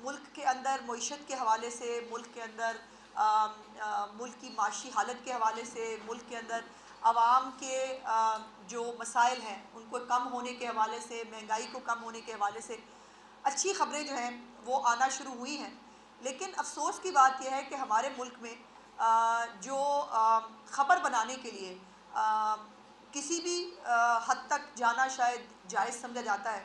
मुल्क के अंदर मईशत के हवाले से, मुल्क के अंदर मुल्क की माशी हालत के हवाले से, मुल्क के अंदर आवाम के जो मसाइल हैं उनको कम होने के हवाले से, महंगाई को कम होने के हवाले से अच्छी ख़बरें जो हैं वो आना शुरू हुई हैं। लेकिन अफ़सोस की बात यह है कि हमारे मुल्क में जो ख़बर बनाने के लिए किसी भी हद तक जाना शायद जायज़ समझा जाता है,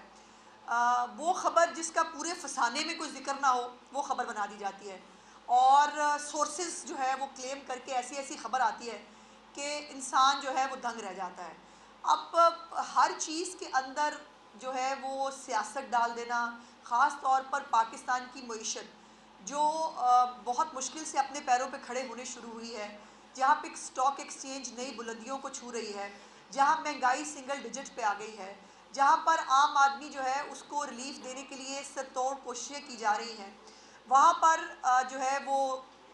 वो ख़बर जिसका पूरे फ़साने में कोई ज़िक्र ना हो वो ख़बर बना दी जाती है। और सोर्सेज़ जो है वो क्लेम करके ऐसी ऐसी ख़बर आती है कि इंसान जो है वो दंग रह जाता है। अब हर चीज़ के अंदर जो है वो सियासत डाल देना, ख़ास तौर पर पाकिस्तान की मईशत जो बहुत मुश्किल से अपने पैरों पे खड़े होने शुरू हुई है, जहाँ पे स्टॉक एक्सचेंज नई बुलंदियों को छू रही है, जहाँ महंगाई सिंगल डिजिट पे आ गई है, जहाँ पर आम आदमी जो है उसको रिलीफ देने के लिए सरतोड़ कोशिशें की जा रही हैं, वहाँ पर जो है वो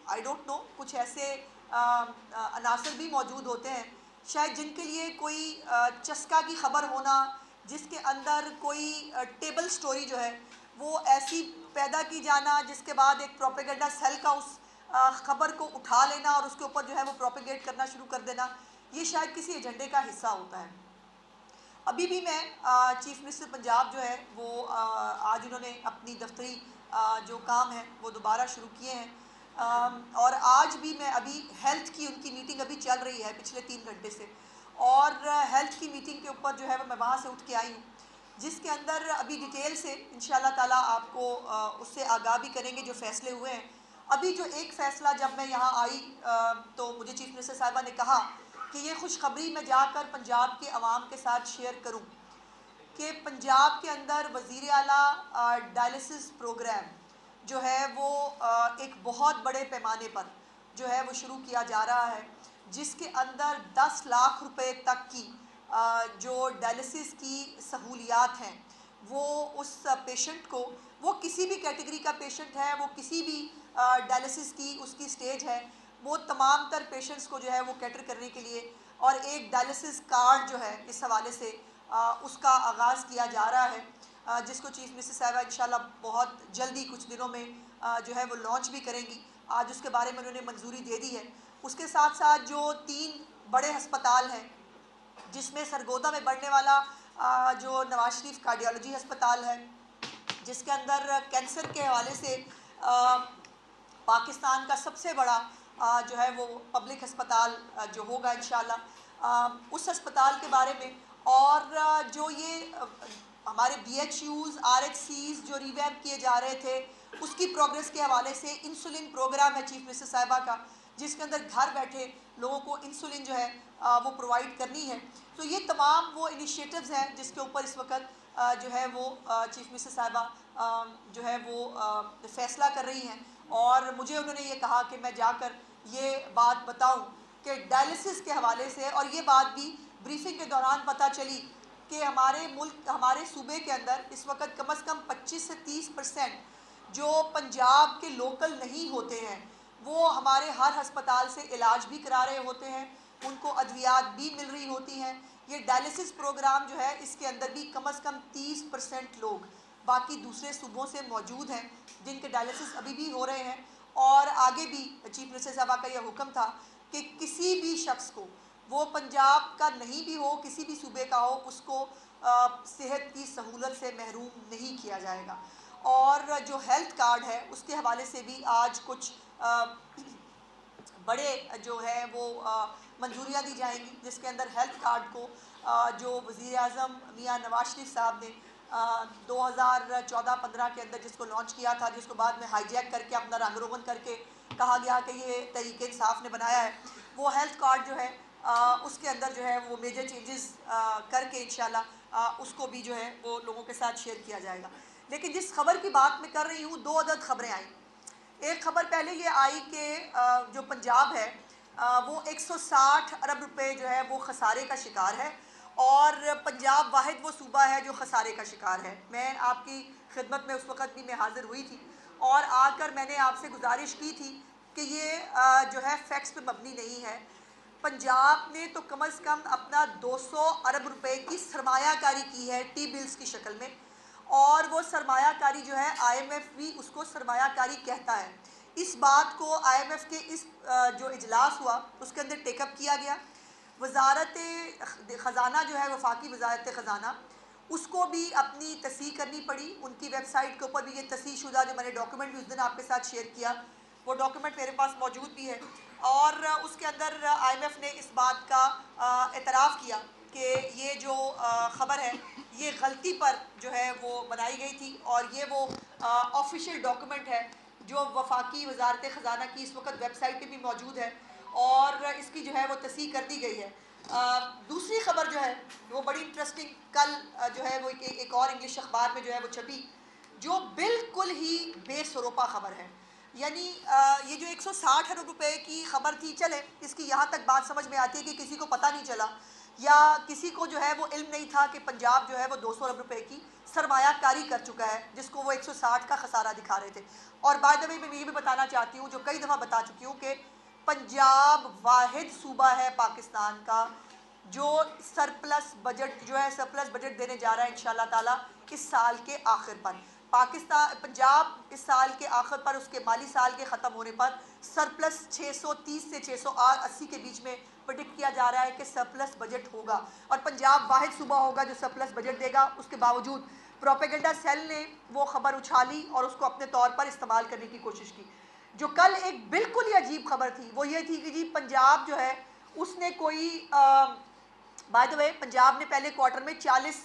आई डोंट नो कुछ ऐसे अनासर भी मौजूद होते हैं शायद जिनके लिए कोई चस्का की ख़बर होना, जिसके अंदर कोई टेबल स्टोरी जो है वो ऐसी पैदा की जाना जिसके बाद एक प्रोपेगेंडा सेल का उस ख़बर को उठा लेना और उसके ऊपर जो है वो प्रोपेगेट करना शुरू कर देना, ये शायद किसी एजेंडे का हिस्सा होता है। अभी भी मैं चीफ़ मिनिस्टर पंजाब जो है वो आज उन्होंने अपनी दफ्तरी जो काम है वो दोबारा शुरू किए हैं। और आज भी मैं अभी हेल्थ की उनकी मीटिंग अभी चल रही है पिछले 3 घंटे से, और हेल्थ की मीटिंग के ऊपर जो है वो मैं वहाँ से उठ के आई हूँ, जिसके अंदर अभी डिटेल से इंशाल्लाह ताला आपको उससे आगाह भी करेंगे जो फ़ैसले हुए हैं। अभी जो एक फ़ैसला जब मैं यहाँ आई तो मुझे चीफ़ मिनिस्टर साहिबा ने कहा कि ये खुशखबरी मैं जाकर पंजाब के अवाम के साथ शेयर करूं कि पंजाब के अंदर वज़ीर आला डायलिसिस प्रोग्राम जो है वो एक बहुत बड़े पैमाने पर जो है वो शुरू किया जा रहा है, जिसके अंदर 10 लाख रुपए तक की जो डायलिसिस की सहूलियात हैं वो उस पेशेंट को, वो किसी भी कैटेगरी का पेशेंट है, वो किसी भी डायलिसिस की उसकी स्टेज है, वो तमाम तर पेशेंट्स को जो है वो कैटर करने के लिए और एक डायलिसिस कार्ड जो है इस हवाले से उसका आगाज़ किया जा रहा है, जिसको चीफ़ मिनिस्टर साहिबा इंशाल्लाह बहुत जल्दी कुछ दिनों में जो है वो लॉन्च भी करेंगी। आज उसके बारे में उन्होंने मंजूरी दे दी है। उसके साथ साथ जो 3 बड़े अस्पताल हैं, जिसमें सरगोदा में बढ़ने वाला जो नवाज शरीफ कार्डियोलॉजी अस्पताल है, जिसके अंदर कैंसर के हवाले से पाकिस्तान का सबसे बड़ा जो है वो पब्लिक अस्पताल जो होगा इंशाल्लाह, उस अस्पताल के बारे में, और जो ये हमारे BHUs RHCs जो रिवैम्प किए जा रहे थे उसकी प्रोग्रेस के हवाले से इंसुलिन प्रोग्राम है चीफ मिनिस्टर साहिबा का, जिसके अंदर घर बैठे लोगों को इंसुलिन जो है वो प्रोवाइड करनी है। तो ये तमाम वो इनिशिएटिव्स हैं जिसके ऊपर इस वक्त जो है वो चीफ मिनिस्टर साहिबा जो है वो फ़ैसला कर रही हैं, और मुझे उन्होंने ये कहा कि मैं जाकर ये बात बताऊं कि डायलिसिस के हवाले से, और ये बात भी ब्रीफिंग के दौरान पता चली कि हमारे मुल्क, हमारे सूबे के अंदर इस वक्त कम से कम 25 से 30% जो पंजाब के लोकल नहीं होते हैं वो हमारे हर अस्पताल से इलाज भी करा रहे होते हैं, उनको अद्वियात भी मिल रही होती हैं। ये डायलिसिस प्रोग्राम जो है इसके अंदर भी कम से कम 30% लोग बाकी दूसरे सूबों से मौजूद हैं जिनके डायलिसिस अभी भी हो रहे हैं। और आगे भी चीफ मिनिस्टर साहबा का यह हुक्म था कि किसी भी शख्स को, वो पंजाब का नहीं भी हो, किसी भी सूबे का हो, उसको सेहत की सहूलत से महरूम नहीं किया जाएगा। और जो हेल्थ कार्ड है उसके हवाले से भी आज कुछ बड़े जो है वो मंजूरियाँ दी जाएंगी, जिसके अंदर हेल्थ कार्ड को जो वज़ीर आज़म मियाँ नवाज शरीफ साहब ने 2014-15 के अंदर जिसको लॉन्च किया था, जिसको बाद में हाईजैक करके अपना रंग रोगन करके कहा गया कि ये तहरीक इंसाफ ने बनाया है, वो हेल्थ कार्ड जो है उसके अंदर जो है वो मेजर चेंजेस करके इंशाल्लाह उसको भी जो है वो लोगों के साथ शेयर किया जाएगा। लेकिन जिस खबर की बात मैं कर रही हूँ, 2 अदद खबरें आई। एक खबर पहले ये आई कि जो पंजाब है वो 160 अरब रुपए जो है वो खसारे का शिकार है, और पंजाब वाहिद वो सूबा है जो खसारे का शिकार है। मैं आपकी खिदमत में उस वक़्त भी मैं हाज़िर हुई थी और आकर मैंने आपसे गुजारिश की थी कि ये जो है फैक्ट्स पे मबनी नहीं है। पंजाब ने तो कम से कम अपना 200 अरब रुपए की सरमायाकारी की है टी बिल्स की शक्ल में, और वो सरमायाकारी जो है IMF भी उसको सरमायाकारी कहता है। इस बात को IMF के इस जो इजलास हुआ उसके अंदर टेकअप किया गया। वजारत ख़जाना जो है वफाकी वजारत ख़जाना, उसको भी अपनी तस्दीक करनी पड़ी। उनकी वेबसाइट के ऊपर भी ये तस्दीक शुदा जो मैंने डॉक्यूमेंट भी उस दिन आपके साथ शेयर किया, वो डॉक्यूमेंट मेरे पास मौजूद भी है। और उसके अंदर IMF ने इस बात का एतराफ़ किया कि ये जो ख़बर है ये गलती पर जो है वो बनाई गई थी और ये वो ऑफिशियल डॉक्यूमेंट है जो वफाकी वजारत ख़जाना की इस वक्त वेबसाइट पे भी मौजूद है और इसकी जो है वो तस्दीक कर दी गई है। दूसरी ख़बर जो है वो बड़ी इंटरेस्टिंग, कल जो है वो एक और इंग्लिश अखबार में जो है वो छपी, जो बिल्कुल ही बेसरोपा ख़बर है। यानी ये जो 160 अरब रुपए की ख़बर थी, चले इसकी यहाँ तक बात समझ में आती है कि किसी को पता नहीं चला या किसी को जो है वो इल्म नहीं था कि पंजाब जो है वो 200 अरब रुपए की सरमायाकारी कर चुका है, जिसको वो 160 का खसारा दिखा रहे थे। और बाय द वे मैं ये भी बताना चाहती हूँ, जो कई दफ़ा बता चुकी हूँ, कि पंजाब वाहिद सूबा है पाकिस्तान का जो सरप्लस बजट जो है सरप्लस बजट देने जा रहा है इंशाल्लाह ताला इस साल के आखिर पर। पंजाब इस साल के आखिर पर, उसके माली साल के ख़त्म होने पर सरप्लस 630 से 680 के बीच में प्रेडिक्ट किया जा रहा है कि सरप्लस बजट होगा और पंजाब वाहिद सूबा होगा जो सरप्लस बजट देगा। उसके बावजूद प्रोपेगेंडा सेल ने वो ख़बर उछाली और उसको अपने तौर पर इस्तेमाल करने की कोशिश की। जो कल एक बिल्कुल ही अजीब खबर थी वो ये थी कि जी पंजाब जो है उसने कोई बाय द वे पंजाब ने पहले क्वार्टर में 40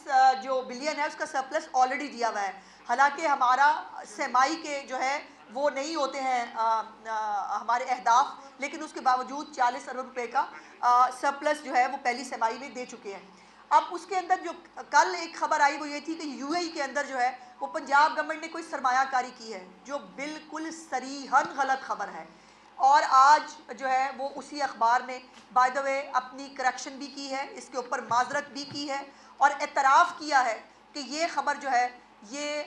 जो बिलियन है उसका सरप्लस ऑलरेडी दिया हुआ है। हालांकि हमारा सेमाई के जो है वो नहीं होते हैं हमारे अहदाफ, लेकिन उसके बावजूद 40 अरब रुपए का सरप्लस जो है वो पहली सेमाई में दे चुके हैं। अब उसके अंदर जो कल एक खबर आई वो ये थी कि UAE के अंदर जो है वो पंजाब गवर्नमेंट ने कोई सरमायाकारी की है, जो बिल्कुल सरीहन गलत खबर है। और आज जो है वो उसी अखबार ने बाय द वे अपनी करेक्शन भी की है, इसके ऊपर माजरत भी की है और एतराफ़ किया है कि ये ख़बर जो है ये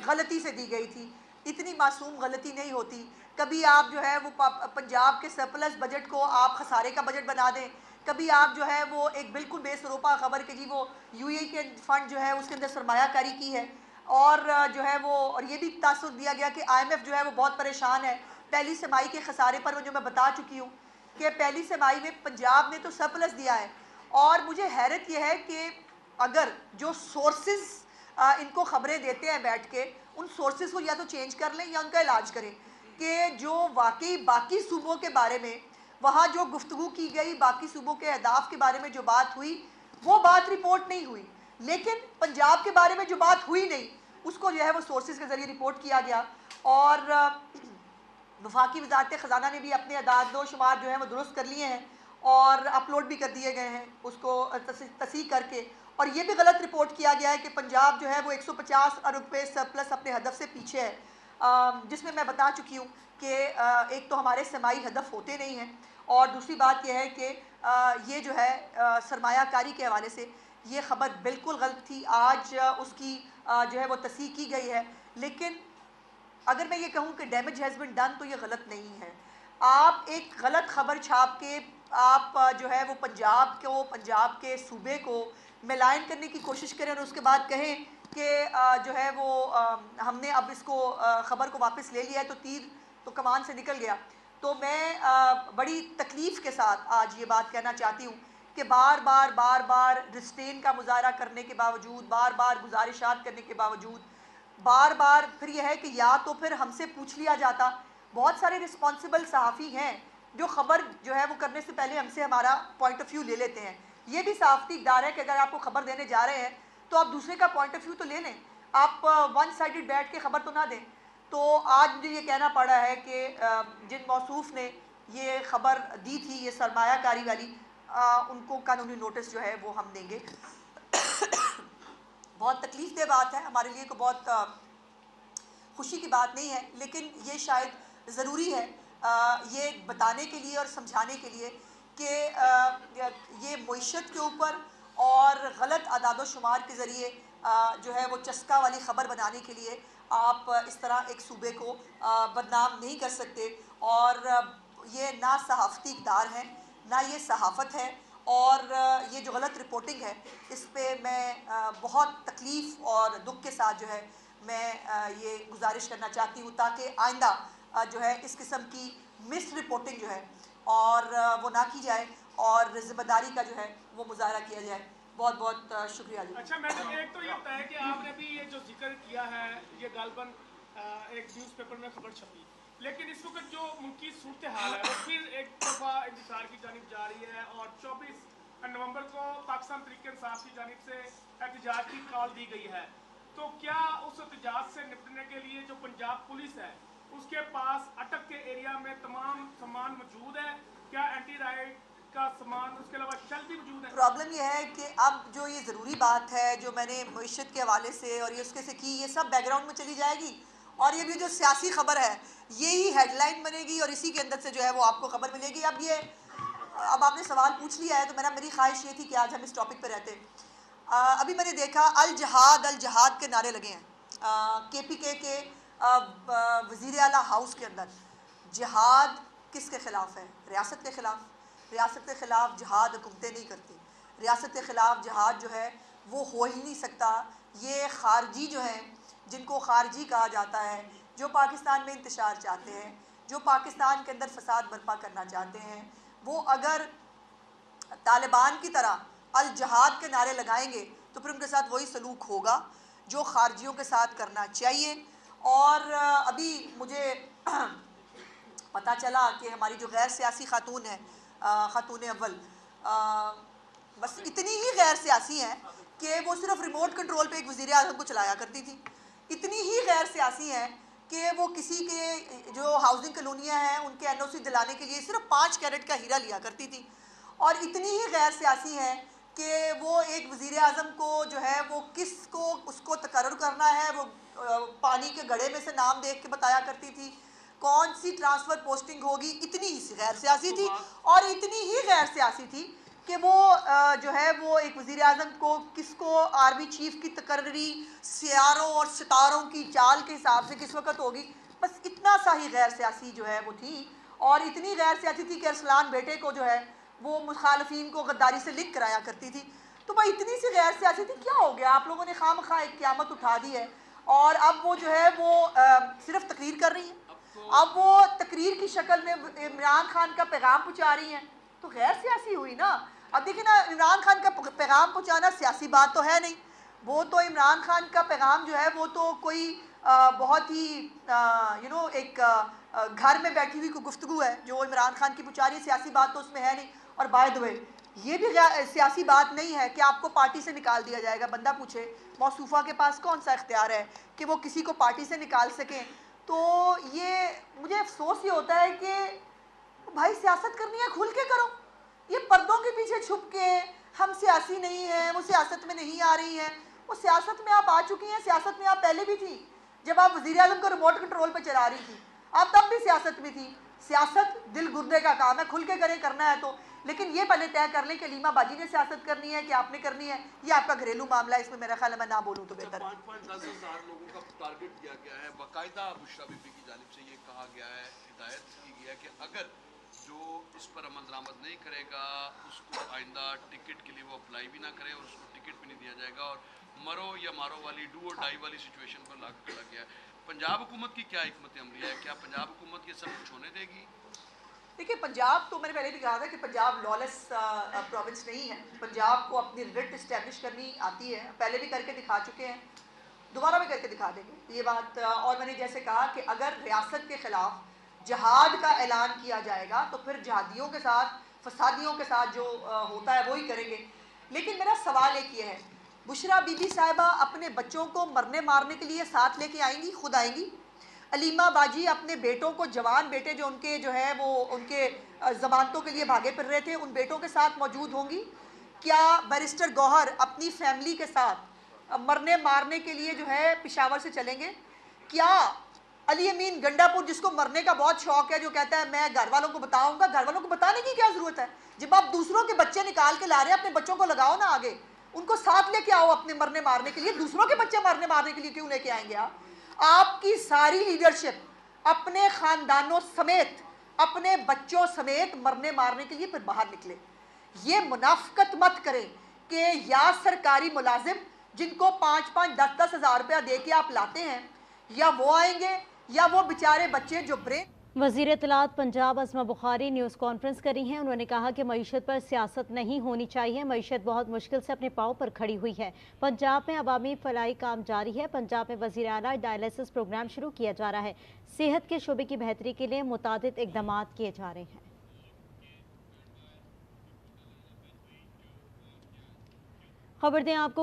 गलती से दी गई थी। इतनी मासूम गलती नहीं होती। कभी आप जो है वो पंजाब के सरप्लस बजट को आप खसारे का बजट बना दें, कभी आप जो है वो एक बिल्कुल बेसरोपा ख़बर कि जी वो UAE के फ़ंड जो है उसके अंदर सरमायाकारी की है। और जो है वो और ये भी तासुर दिया गया कि IMF जो है वो बहुत परेशान है पहली सेमाई के खसारे पर। वो जो मैं बता चुकी हूँ कि पहली सेमाई में पंजाब ने तो सरप्लस दिया है। और मुझे हैरत यह है कि अगर जो सोर्सेज इनको ख़बरें देते हैं बैठ के, उन सोर्सेज को या तो चेंज कर लें या उनका इलाज करें कि जो वाकई बाकी सूबों के बारे में वहाँ जो गुफ्तगू की गई, बाकी सूबों के अहदाफ के बारे में जो बात हुई वो बात रिपोर्ट नहीं हुई, लेकिन पंजाब के बारे में जो बात हुई नहीं उसको जो है वो सोर्सेज के ज़रिए रिपोर्ट किया गया। और वफाकी वजारत ख़जाना ने भी अपने अदाद शुमार जो है वो दुरुस्त कर लिए हैं और अपलोड भी कर दिए गए हैं उसको तस्दीक करके। और ये भी गलत रिपोर्ट किया गया है कि पंजाब जो है वो 150 अरब रुपये सरप्लस अपने हदफ से पीछे है, जिसमें मैं बता चुकी हूँ कि एक तो हमारे समाई हदफ होते नहीं हैं और दूसरी बात यह है कि ये जो है सरमायाकारी के हवाले से ये ख़बर बिल्कुल गलत थी। आज उसकी जो है वो तस्दीक की गई है, लेकिन अगर मैं ये कहूँ कि डैमेज हैज़ बिन डन तो ये गलत नहीं है। आप एक गलत ख़बर छाप के आप जो है वो पंजाब के सूबे को मिलान करने की कोशिश करें और उसके बाद कहें कि जो है वो हमने अब इसको ख़बर को वापस ले लिया है, तो तीर तो कमान से निकल गया। तो मैं बड़ी तकलीफ़ के साथ आज ये बात कहना चाहती हूँ कि बार बार रिस्ट्रेन का मुजाहरा करने के बावजूद, बार बार गुजारिशात करने के बावजूद, बार बार फिर यह है कि या तो फिर हमसे पूछ लिया जाता। बहुत सारे रिस्पॉन्सिबल सहाफ़ी हैं जो ख़बर जो है वो करने से पहले हमसे हमारा पॉइंट ऑफ व्यू ले लेते हैं। ये भी सहाफ़ती इक़दार है कि अगर आपको ख़बर देने जा रहे हैं तो आप दूसरे का पॉइंट ऑफ व्यू तो ले लें, आप वन साइडेड बैठ के ख़बर तो ना दें। तो आज मुझे ये कहना पड़ा है कि जिन मौसूफ़ ने ये ख़बर दी थी ये सरमायाकारी वाली, उनको कानूनी नोटिस जो है वो हम देंगे। बहुत तकलीफ़ दह बात है हमारे लिए, को बहुत खुशी की बात नहीं है, लेकिन ये शायद ज़रूरी है ये बताने के लिए और समझाने के लिए कि ये मईशत के ऊपर और गलत अदाद शुमार के ज़रिए जो है वो चस्का वाली ख़बर बनाने के लिए आप इस तरह एक सूबे को बदनाम नहीं कर सकते। और ये ना सहाफ़ती इक़दार है, ना ये सहाफ़त है, और ये जो गलत रिपोर्टिंग है इस पे मैं बहुत तकलीफ़ और दुख के साथ जो है मैं ये गुजारिश करना चाहती हूँ ताकि आइंदा जो है इस किस्म की मिस रिपोर्टिंग जो है और वो ना की जाए और ज़िम्मेदारी का जो है वो मुजाहरा किया जाए। बहुत बहुत शुक्रिया जी। अच्छा मैडम, एक तो ये होता है कि आपने भी ये जो जिक्र किया है ये गालबन एक न्यूज़पेपर में खबर छपी, लेकिन इस वक्त जो मुल्की सूरत हाल है वो फिर एक दफ़ा इंतजार की जानिब जा रही है और 24 नवंबर को पाकिस्तान तहरीक इंसाफ की जानिब से एहतजाज की कॉल दी गई है। तो क्या उस एहतजाज से निपटने के लिए जो पंजाब पुलिस है उसके पास अटक के एरिया में तमाम सामान मौजूद है? क्या एंटी राइट का सामान, उसके अलावा शल भी मौजूद है? प्रॉब्लम यह है कि अब जो ये ज़रूरी बात है जो मैंने मईशत के हवाले से और ये उसके से की, ये सब बैकग्राउंड में चली जाएगी और ये भी जो सियासी खबर है यही हेडलाइन बनेगी और इसी के अंदर से जो है वो आपको खबर मिलेगी। अब आपने सवाल पूछ लिया है तो मेरी ख्वाहिश ये थी कि आज हम इस टॉपिक पर रहते। अभी मैंने देखा अल जहाद के नारे लगे हैं KPK के वज़ीर आला हाउस के अंदर। जिहाद किसके ख़िलाफ़ है? रियासत के ख़िलाफ़। रियासत के ख़िलाफ़ जिहाद हुकूमतें नहीं करती। रियासत के ख़िलाफ़ जिहाद जो है वो हो ही नहीं सकता। ये खारजी जो हैं, जिनको खारजी कहा जाता है, जो पाकिस्तान में इंतशार चाहते हैं, जो पाकिस्तान के अंदर फसाद बर्पा करना चाहते हैं, वो अगर तालिबान की तरह अल जहाद के नारे लगाएंगे तो फिर उनके साथ वही सलूक होगा जो खारजियों के साथ करना चाहिए। और अभी मुझे पता चला कि हमारी जो गैर सियासी खातून है, खातून अव्वल, बस इतनी ही गैर सियासी हैं कि वो सिर्फ रिमोट कंट्रोल पे एक वज़ीर आज़म को चलाया करती थी। इतनी ही गैर सियासी हैं कि वो किसी के जो हाउसिंग कॉलोनियाँ हैं उनके NOC दिलाने के लिए सिर्फ 5 कैरेट का हीरा लिया करती थी। और इतनी ही गैर सियासी हैं कि वो एक वज़ीर आज़म को जो है वो किसको उसको तकर्रुर करना है वो पानी के घड़े में से नाम देख के बताया करती थी, कौन सी ट्रांसफ़र पोस्टिंग होगी। इतनी ही गैर सियासी थी और इतनी ही गैर सियासी थी कि वो जो है वो एक वज़ीर आज़म को किसको आर्मी चीफ़ की तकर्री सियारों और सितारों की चाल के हिसाब से किस वक्त होगी, बस इतना सा ही गैर सियासी जो है वो थी। और इतनी गैर सियासी थी कि अरसलान बेटे को जो है वो मुखालफिन को गद्दारी से लिंक कराया करती थी। तो भाई इतनी सी गैर सियासी थी, क्या हो गया? आप लोगों ने खामखा एक क़यामत उठा दी है और अब वो जो है वो सिर्फ तकरीर कर रही है। अब वो तकरीर की शक्ल में इमरान खान का पैगाम पहुँचा रही हैं, तो गैर सियासी हुई ना। अब देखिए ना, इमरान खान का पैगाम पहुँचाना सियासी बात तो है नहीं। वो तो इमरान खान का पैगाम जो है वो तो कोई बहुत ही एक घर में बैठी हुई कोई गुफ्तगू है जो इमरान खान की पहुँचा रही है, सियासी बात तो उसमें है नहीं। और बाय द वे ये भी सियासी बात नहीं है कि आपको पार्टी से निकाल दिया जाएगा। बंदा पूछे मौसूफ़ा के पास कौन सा इख्तियार है कि वो किसी को पार्टी से निकाल सकें। तो ये मुझे अफसोस ये होता है कि भाई सियासत करनी है खुल के करो। ये पर्दों के पीछे छुप के हम सियासी नहीं हैं, वो सियासत में नहीं आ रही हैं। वो सियासत में आप आ चुकी हैं, सियासत में आप पहले भी थी जब आप वज़ीर आज़म को रिमोट कंट्रोल पर चला रही थी, आप तब भी सियासत में थी। सियासत दिल गुर्दे का काम है, खुल के करें, करना है तो। लेकिन ये पहले तय कर लें कि लीमा बाजी ने सियासत करनी है कि आपने करनी है, ये आपका घरेलू मामला है, इसमें मेरा ख्याल है मैं ना बोलूँ तो बेहतर है। 5.10 लोगों का टारगेट दिया गया है, बाकायदा बुशरा बीबी की जानिब से ये कहा गया है, हिदायत की गई है कि अगर जो इस पर अमल दरामद नहीं करेगा उसको आइंदा टिकट के लिए वो अप्लाई भी ना करे और उसको टिकट भी नहीं दिया जाएगा और मरो या मारो वाली डू और डाई वाली सिचुएशन पर लागू किया गया है। पंजाब हुकूमत की क्या हिकमत अमली है? क्या पंजाब हुकूमत ये सब कुछ होने देगी? देखिए, पंजाब तो मैंने पहले भी कहा था कि पंजाब लॉलेस प्रोविंस नहीं है। पंजाब को अपनी रिट इस्टेब्लिश करनी आती है, पहले भी करके दिखा चुके हैं, दोबारा भी करके दिखा देंगे ये बात। और मैंने जैसे कहा कि अगर रियासत के ख़िलाफ़ जहाद का ऐलान किया जाएगा तो फिर जहादियों के साथ, फसादियों के साथ जो होता है वही करेंगे। लेकिन मेरा सवाल एक ये है, बुशरा बीबी साहिबा अपने बच्चों को मरने मारने के लिए साथ लेके आएंगी? खुद आएंगी? अलीमा बाजी अपने बेटों को, जवान बेटे जो उनके जो है वो उनके ज़मानतों के लिए भागे फिर रहे थे, उन बेटों के साथ मौजूद होंगी? क्या बैरिस्टर गौहर अपनी फैमिली के साथ मरने मारने के लिए जो है पिशावर से चलेंगे? क्या अली अमीन गंडापुर, जिसको मरने का बहुत शौक है, जो कहता है मैं घर वालों को बताऊंगा, घर वालों को बताने की क्या ज़रूरत है? जब आप दूसरों के बच्चे निकाल के ला रहे हैं, अपने बच्चों को लगाओ ना आगे, उनको साथ लेके आओ अपने मरने मारने के लिए। दूसरों के बच्चे मरने मारने के लिए क्यों लेके आएंगे आप? आपकी सारी लीडरशिप अपने ख़ानदानों समेत, अपने बच्चों समेत मरने मारने के लिए फिर बाहर निकले। ये मुनाफकत मत करें कि या सरकारी मुलाजिम जिनको 5-5, 10-10 हज़ार रुपया दे के आप लाते हैं, या वो आएंगे या वो बेचारे बच्चे जो ब्रेन। वज़ीर इत्तलात पंजाब अस्मा बुखारी न्यूज़ कॉन्फ्रेंस करी हैं। उन्होंने कहा कि मईशत पर सियासत नहीं होनी चाहिए। मईशत बहुत मुश्किल से अपने पाँव पर खड़ी हुई है। पंजाब में अवामी फलाई काम जारी है। पंजाब में वज़ीर आला डायलिसिस प्रोग्राम शुरू किया जा रहा है। सेहत के शोबे की बेहतरी के लिए मुतादिद इक़दाम किए जा रहे हैं। खबर दें आपको